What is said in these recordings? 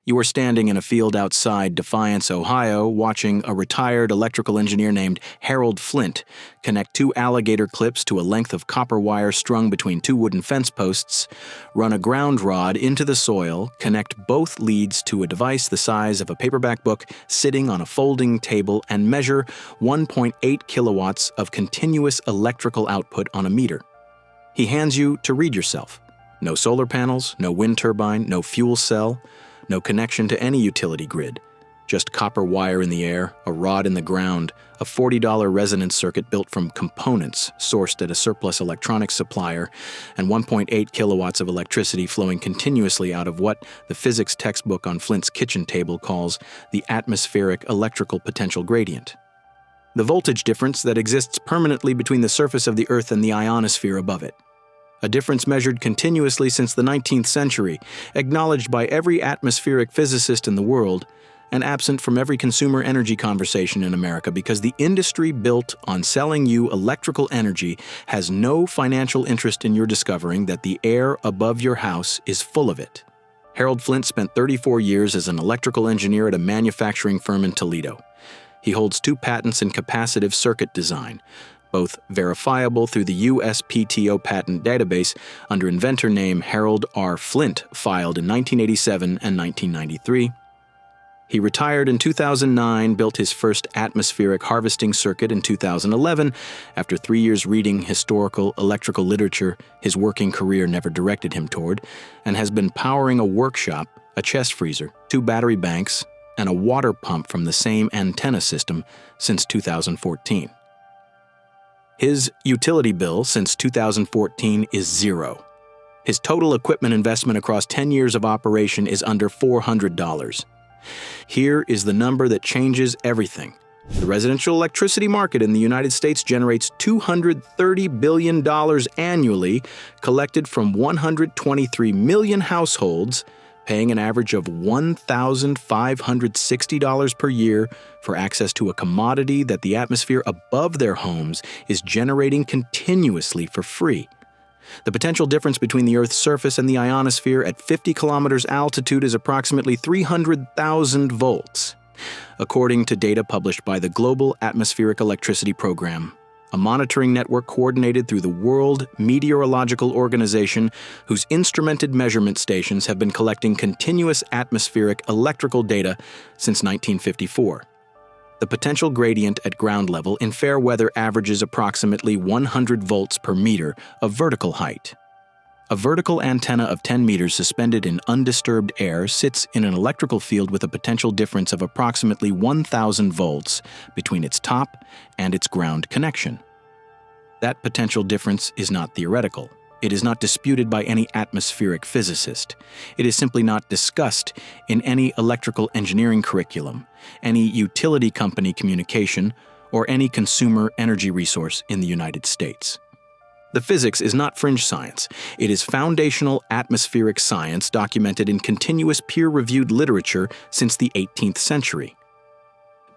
You are standing in a field outside Defiance, Ohio, watching a retired electrical engineer named Harold Flint connect two alligator clips to a length of copper wire strung between two wooden fence posts, run a ground rod into the soil, connect both leads to a device the size of a paperback book sitting on a folding table, and measure 1.8 kilowatts of continuous electrical output on a meter. He hands you to read yourself. No solar panels, no wind turbine, no fuel cell, no connection to any utility grid. Just copper wire in the air, a rod in the ground, a $40 resonance circuit built from components sourced at a surplus electronics supplier, and 1.8 kilowatts of electricity flowing continuously out of what the physics textbook on Flint's kitchen table calls the atmospheric electrical potential gradient. The voltage difference that exists permanently between the surface of the Earth and the ionosphere above it. A difference measured continuously since the 19th century, acknowledged by every atmospheric physicist in the world, and absent from every consumer energy conversation in America because the industry built on selling you electrical energy has no financial interest in your discovering that the air above your house is full of it. Harold Flint spent 34 years as an electrical engineer at a manufacturing firm in Toledo. He holds 2 patents in capacitive circuit design, both verifiable through the USPTO patent database under inventor name Harold R. Flint, filed in 1987 and 1993. He retired in 2009, built his first atmospheric harvesting circuit in 2011. After 3 years reading historical electrical literature his working career never directed him toward, and has been powering a workshop, a chest freezer, 2 battery banks, and a water pump from the same antenna system since 2014. His utility bill since 2014 is $0. His total equipment investment across 10 years of operation is under $400. Here is the number that changes everything. The residential electricity market in the United States generates $230 billion annually, collected from 123 million households, paying an average of $1,560 per year for access to a commodity that the atmosphere above their homes is generating continuously for free. The potential difference between the Earth's surface and the ionosphere at 50 kilometers altitude is approximately 300,000 volts, according to data published by the Global Atmospheric Electricity Program, a monitoring network coordinated through the World Meteorological Organization, whose instrumented measurement stations have been collecting continuous atmospheric electrical data since 1954. The potential gradient at ground level in fair weather averages approximately 100 volts per meter of vertical height. A vertical antenna of 10 meters suspended in undisturbed air sits in an electrical field with a potential difference of approximately 1,000 volts between its top and its ground connection. That potential difference is not theoretical. It is not disputed by any atmospheric physicist. It is simply not discussed in any electrical engineering curriculum, any utility company communication, or any consumer energy resource in the United States. The physics is not fringe science. It is foundational atmospheric science documented in continuous peer-reviewed literature since the 18th century.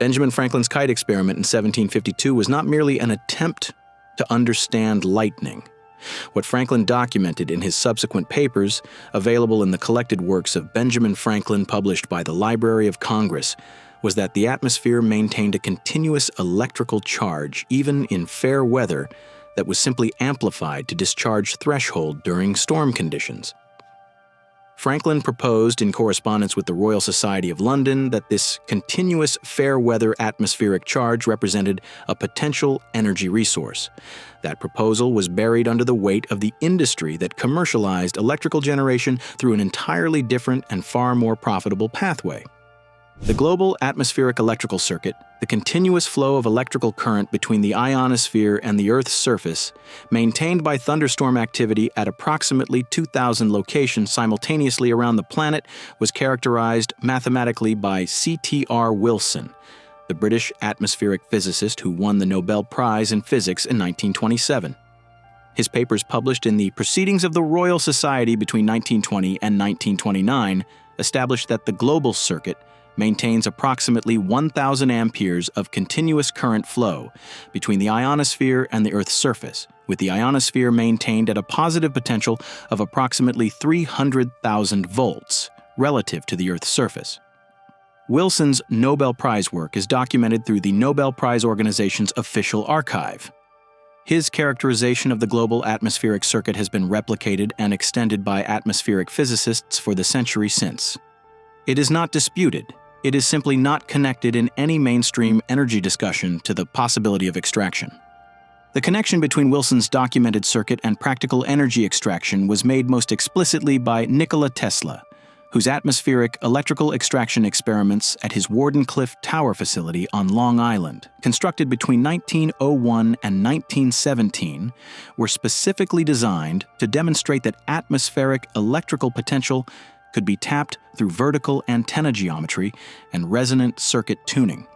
Benjamin Franklin's kite experiment in 1752 was not merely an attempt to understand lightning. What Franklin documented in his subsequent papers, available in the collected works of Benjamin Franklin published by the Library of Congress, was that the atmosphere maintained a continuous electrical charge, even in fair weather, that was simply amplified to discharge threshold during storm conditions. Franklin proposed in correspondence with the Royal Society of London that this continuous fair weather atmospheric charge represented a potential energy resource. That proposal was buried under the weight of the industry that commercialized electrical generation through an entirely different and far more profitable pathway. The global atmospheric electrical circuit, the continuous flow of electrical current between the ionosphere and the Earth's surface, maintained by thunderstorm activity at approximately 2,000 locations simultaneously around the planet, was characterized mathematically by C.T.R. Wilson, the British atmospheric physicist who won the Nobel Prize in Physics in 1927. His papers published in the Proceedings of the Royal Society between 1920 and 1929 established that the global circuit maintains approximately 1,000 amperes of continuous current flow between the ionosphere and the Earth's surface, with the ionosphere maintained at a positive potential of approximately 300,000 volts, relative to the Earth's surface. Wilson's Nobel Prize work is documented through the Nobel Prize Organization's official archive. His characterization of the global atmospheric circuit has been replicated and extended by atmospheric physicists for the century since. It is not disputed. It is simply not connected in any mainstream energy discussion to the possibility of extraction. The connection between Wilson's documented circuit and practical energy extraction was made most explicitly by Nikola Tesla, whose atmospheric electrical extraction experiments at his Wardenclyffe Tower facility on Long Island, constructed between 1901 and 1917, were specifically designed to demonstrate that atmospheric electrical potential could be tapped through vertical antenna geometry and resonant circuit tuning.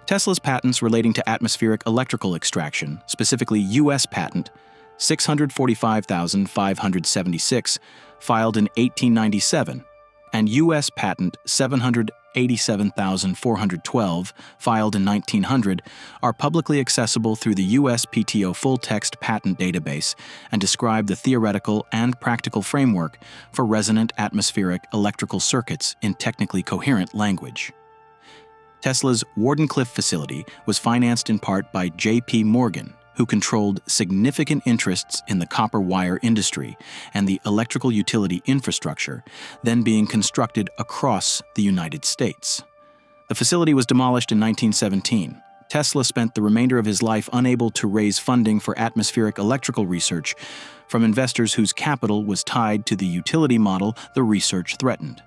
Tesla's patents relating to atmospheric electrical extraction, specifically U.S. patent 645,576, filed in 1897, and U.S. patent 787,412, filed in 1900, are publicly accessible through the USPTO full-text patent database and describe the theoretical and practical framework for resonant atmospheric electrical circuits in technically coherent language. Tesla's Wardenclyffe facility was financed in part by J.P. Morgan, who controlled significant interests in the copper wire industry and the electrical utility infrastructure then being constructed across the United States. The facility was demolished in 1917. Tesla spent the remainder of his life unable to raise funding for atmospheric electrical research from investors whose capital was tied to the utility model the research threatened.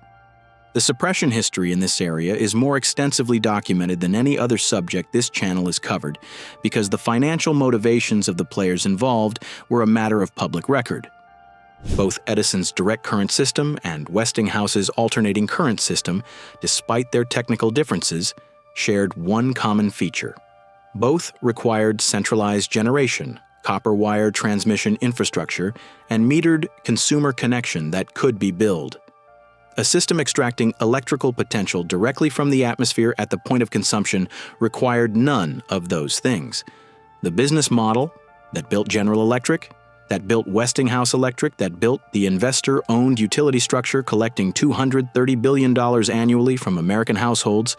The suppression history in this area is more extensively documented than any other subject this channel has covered because the financial motivations of the players involved were a matter of public record. Both Edison's direct current system and Westinghouse's alternating current system, despite their technical differences, shared one common feature. Both required centralized generation, copper wire transmission infrastructure, and metered consumer connection that could be billed. A system extracting electrical potential directly from the atmosphere at the point of consumption required none of those things. The business model that built General Electric, that built Westinghouse Electric, that built the investor-owned utility structure collecting $230 billion annually from American households,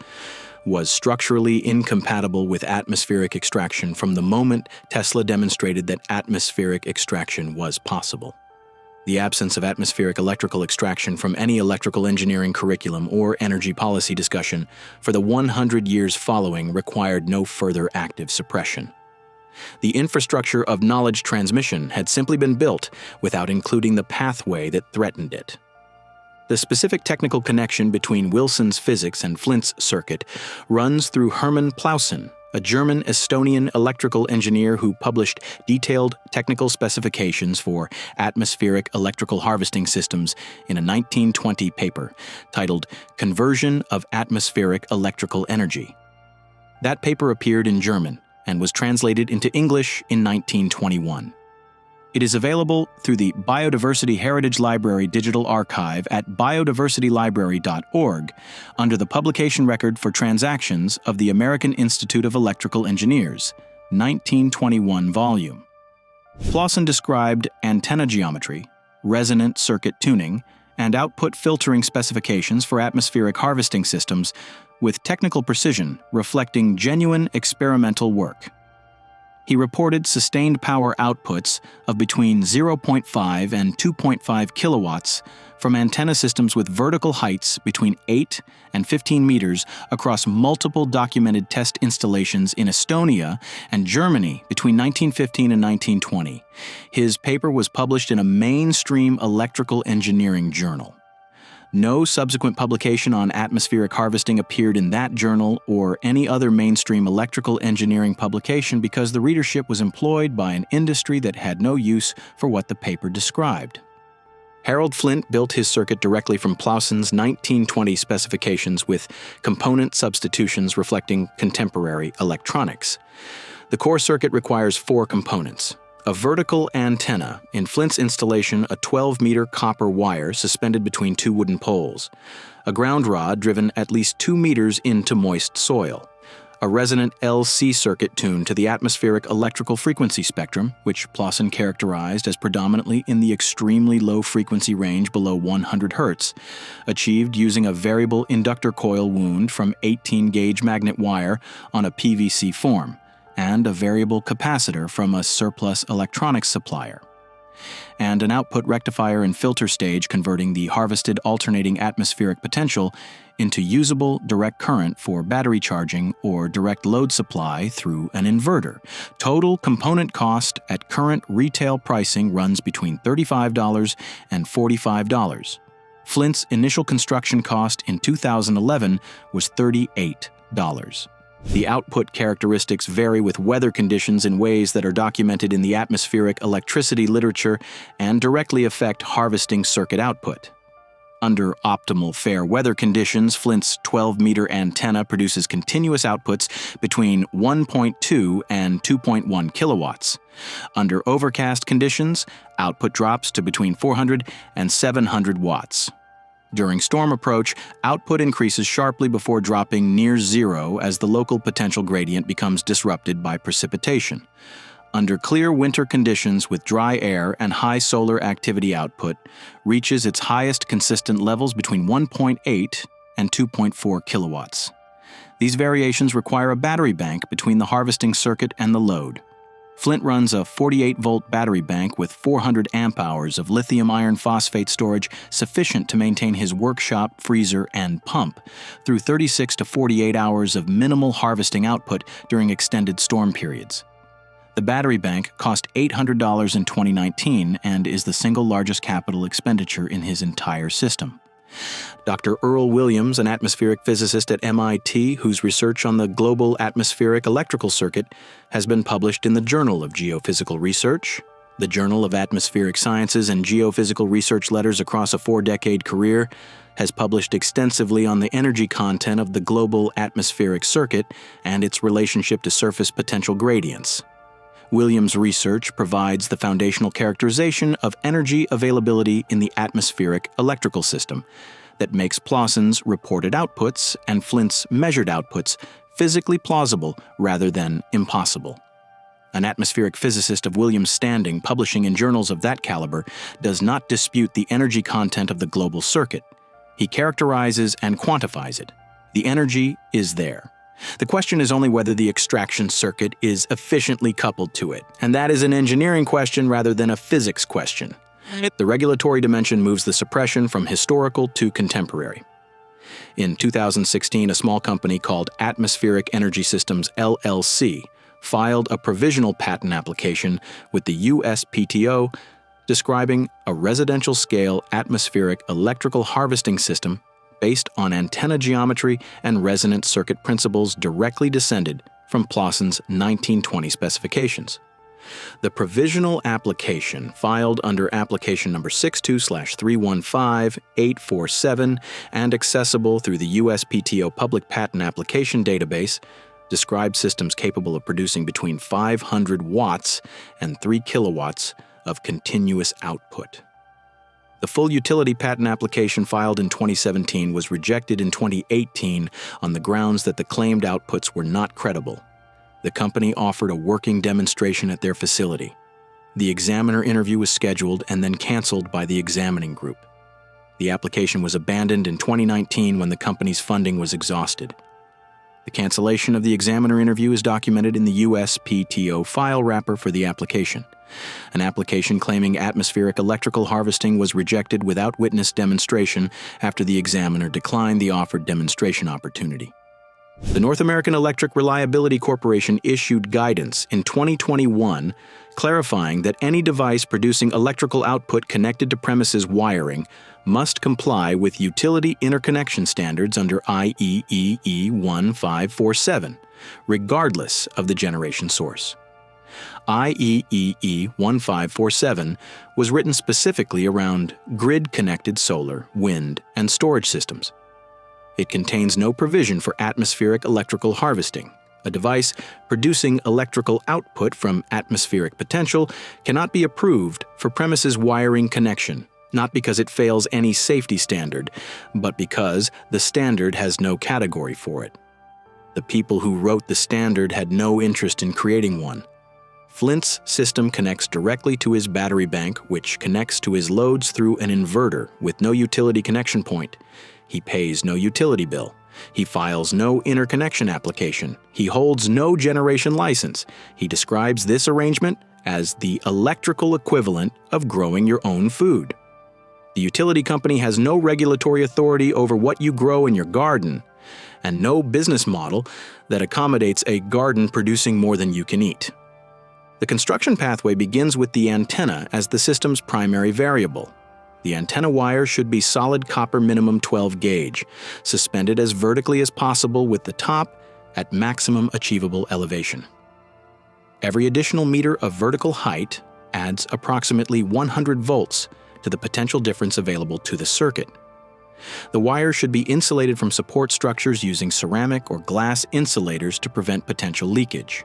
was structurally incompatible with atmospheric extraction from the moment Tesla demonstrated that atmospheric extraction was possible. The absence of atmospheric electrical extraction from any electrical engineering curriculum or energy policy discussion for the 100 years following required no further active suppression. The infrastructure of knowledge transmission had simply been built without including the pathway that threatened it. The specific technical connection between Wilson's physics and Flint's circuit runs through Hermann Plauson, a German-Estonian electrical engineer who published detailed technical specifications for atmospheric electrical harvesting systems in a 1920 paper titled Conversion of Atmospheric Electrical Energy. That paper appeared in German and was translated into English in 1921. It is available through the Biodiversity Heritage Library Digital Archive at biodiversitylibrary.org under the publication record for transactions of the American Institute of Electrical Engineers, 1921 volume. Plauson described antenna geometry, resonant circuit tuning, and output filtering specifications for atmospheric harvesting systems with technical precision reflecting genuine experimental work. He reported sustained power outputs of between 0.5 and 2.5 kilowatts from antenna systems with vertical heights between 8 and 15 meters across multiple documented test installations in Estonia and Germany between 1915 and 1920. His paper was published in a mainstream electrical engineering journal. No subsequent publication on atmospheric harvesting appeared in that journal or any other mainstream electrical engineering publication because the readership was employed by an industry that had no use for what the paper described. Harold Flint built his circuit directly from Plauson's 1920 specifications with component substitutions reflecting contemporary electronics. The core circuit requires 4 components. A vertical antenna, in Flint's installation a 12-meter copper wire suspended between 2 wooden poles, a ground rod driven at least 2 meters into moist soil, a resonant LC circuit tuned to the atmospheric electrical frequency spectrum, which Plauson characterized as predominantly in the extremely low frequency range below 100 Hz, achieved using a variable inductor coil wound from 18-gauge magnet wire on a PVC form, and a variable capacitor from a surplus electronics supplier, and an output rectifier and filter stage converting the harvested alternating atmospheric potential into usable direct current for battery charging or direct load supply through an inverter. Total component cost at current retail pricing runs between $35 and $45. Flint's initial construction cost in 2011 was $38. The output characteristics vary with weather conditions in ways that are documented in the atmospheric electricity literature and directly affect harvesting circuit output. Under optimal fair weather conditions, Flint's 12-meter antenna produces continuous outputs between 1.2 and 2.1 kilowatts. Under overcast conditions, output drops to between 400 and 700 watts. During storm approach, output increases sharply before dropping near zero as the local potential gradient becomes disrupted by precipitation. Under clear winter conditions with dry air and high solar activity, output reaches its highest consistent levels between 1.8 and 2.4 kilowatts. These variations require a battery bank between the harvesting circuit and the load. Flint runs a 48-volt battery bank with 400 amp-hours of lithium iron phosphate storage sufficient to maintain his workshop, freezer, and pump through 36 to 48 hours of minimal harvesting output during extended storm periods. The battery bank cost $800 in 2019 and is the single largest capital expenditure in his entire system. Dr. Earl Williams, an atmospheric physicist at MIT whose research on the global atmospheric electrical circuit has been published in the Journal of Geophysical Research, the Journal of Atmospheric Sciences, and Geophysical Research letters across a 4-decade career, has published extensively on the energy content of the global atmospheric circuit and its relationship to surface potential gradients. Williams' research provides the foundational characterization of energy availability in the atmospheric electrical system that makes Plauson's reported outputs and Flint's measured outputs physically plausible rather than impossible. An atmospheric physicist of Williams' standing publishing in journals of that caliber does not dispute the energy content of the global circuit. He characterizes and quantifies it. The energy is there. The question is only whether the extraction circuit is efficiently coupled to it, and that is an engineering question rather than a physics question. The regulatory dimension moves the suppression from historical to contemporary. In 2016, a small company called Atmospheric Energy Systems, LLC, filed a provisional patent application with the USPTO describing a residential-scale atmospheric electrical harvesting system based on antenna geometry and resonant circuit principles directly descended from Plauson's 1920 specifications. The provisional application, filed under application number 62/315-847 and accessible through the USPTO Public Patent Application Database, describes systems capable of producing between 500 watts and 3 kilowatts of continuous output. The full utility patent application filed in 2017 was rejected in 2018 on the grounds that the claimed outputs were not credible. The company offered a working demonstration at their facility. The examiner interview was scheduled and then canceled by the examining group. The application was abandoned in 2019 when the company's funding was exhausted. The cancellation of the examiner interview is documented in the USPTO file wrapper for the application. An application claiming atmospheric electrical harvesting was rejected without witness demonstration after the examiner declined the offered demonstration opportunity. The North American Electric Reliability Corporation issued guidance in 2021 clarifying that any device producing electrical output connected to premises wiring must comply with utility interconnection standards under IEEE 1547, regardless of the generation source. IEEE 1547 was written specifically around grid-connected solar, wind, and storage systems. It contains no provision for atmospheric electrical harvesting. A device producing electrical output from atmospheric potential cannot be approved for premises wiring connection, not because it fails any safety standard, but because the standard has no category for it. The The people who wrote the standard had no interest in creating one. Flint's system connects directly to his battery bank, which connects to his loads through an inverter with no utility connection point. He pays no utility bill. He files no interconnection application. He holds no generation license. He describes this arrangement as the electrical equivalent of growing your own food. The utility company has no regulatory authority over what you grow in your garden, and no business model that accommodates a garden producing more than you can eat. The construction pathway begins with the antenna as the system's primary variable. The antenna wire should be solid copper minimum 12 gauge, suspended as vertically as possible with the top at maximum achievable elevation. Every additional meter of vertical height adds approximately 100 volts to the potential difference available to the circuit. The wire should be insulated from support structures using ceramic or glass insulators to prevent potential leakage.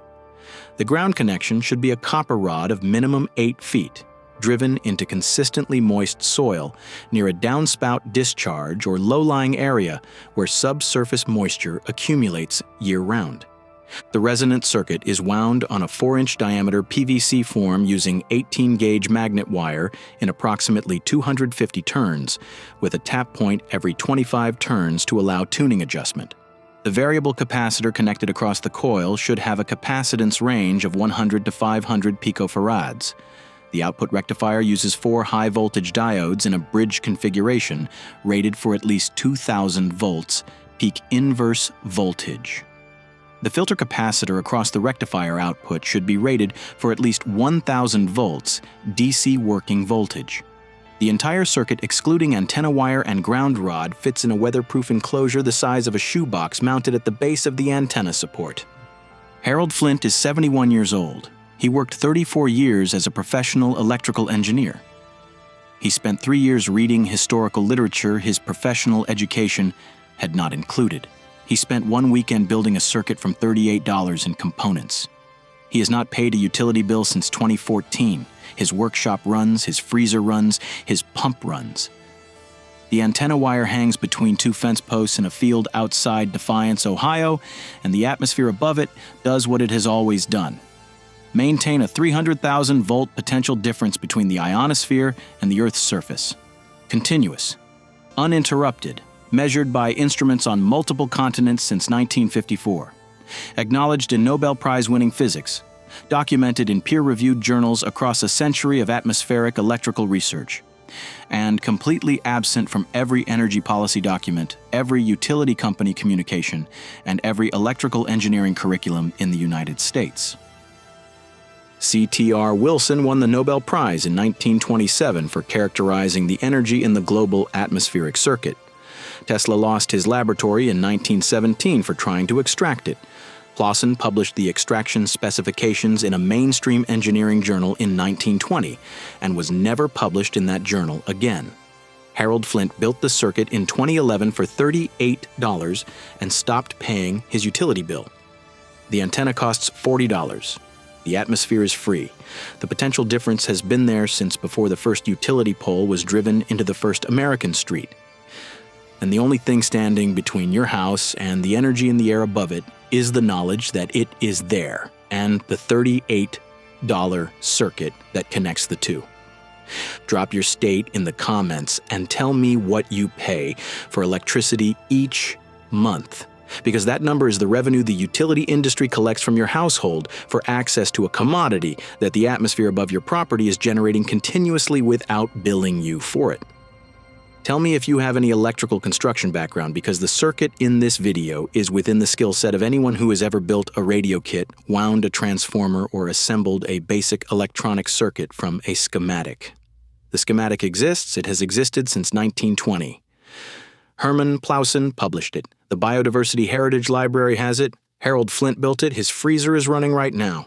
The ground connection should be a copper rod of minimum 8 feet, driven into consistently moist soil near a downspout discharge or low-lying area where subsurface moisture accumulates year-round. The resonant circuit is wound on a 4-inch diameter PVC form using 18-gauge magnet wire in approximately 250 turns, with a tap point every 25 turns to allow tuning adjustment. The variable capacitor connected across the coil should have a capacitance range of 100 to 500 picofarads. The output rectifier uses 4 high-voltage diodes in a bridge configuration rated for at least 2,000 volts peak inverse voltage. The filter capacitor across the rectifier output should be rated for at least 1,000 volts DC working voltage. The entire circuit, excluding antenna wire and ground rod, fits in a weatherproof enclosure the size of a shoebox mounted at the base of the antenna support. Harold Flint is 71 years old. He worked 34 years as a professional electrical engineer. He spent 3 years reading historical literature his professional education had not included. He spent 1 weekend building a circuit from $38 in components. He has not paid a utility bill since 2014. His workshop runs, his freezer runs, his pump runs. The antenna wire hangs between 2 fence posts in a field outside Defiance, Ohio, and the atmosphere above it does what it has always done: maintain a 300,000 volt potential difference between the ionosphere and the Earth's surface. Continuous, uninterrupted, measured by instruments on multiple continents since 1954. Acknowledged in Nobel Prize-winning physics. Documented in peer-reviewed journals across a century of atmospheric electrical research. And completely absent from every energy policy document, every utility company communication, and every electrical engineering curriculum in the United States. C.T.R. Wilson won the Nobel Prize in 1927 for characterizing the energy in the global atmospheric circuit. Tesla lost his laboratory in 1917 for trying to extract it. Plauson published the extraction specifications in a mainstream engineering journal in 1920 and was never published in that journal again. Harold Flint built the circuit in 2011 for $38 and stopped paying his utility bill. The antenna costs $40. The atmosphere is free. The potential difference has been there since before the first utility pole was driven into the first American street. And the only thing standing between your house and the energy in the air above it is the knowledge that it is there, and the $38 circuit that connects the two. Drop your state in the comments and tell me what you pay for electricity each month, because that number is the revenue the utility industry collects from your household for access to a commodity that the atmosphere above your property is generating continuously without billing you for it. Tell me if you have any electrical construction background, because the circuit in this video is within the skill set of anyone who has ever built a radio kit, wound a transformer, or assembled a basic electronic circuit from a schematic. The schematic exists. It has existed since 1920. Herman Plauson published it. The Biodiversity Heritage Library has it. Harold Flint built it. His freezer is running right now.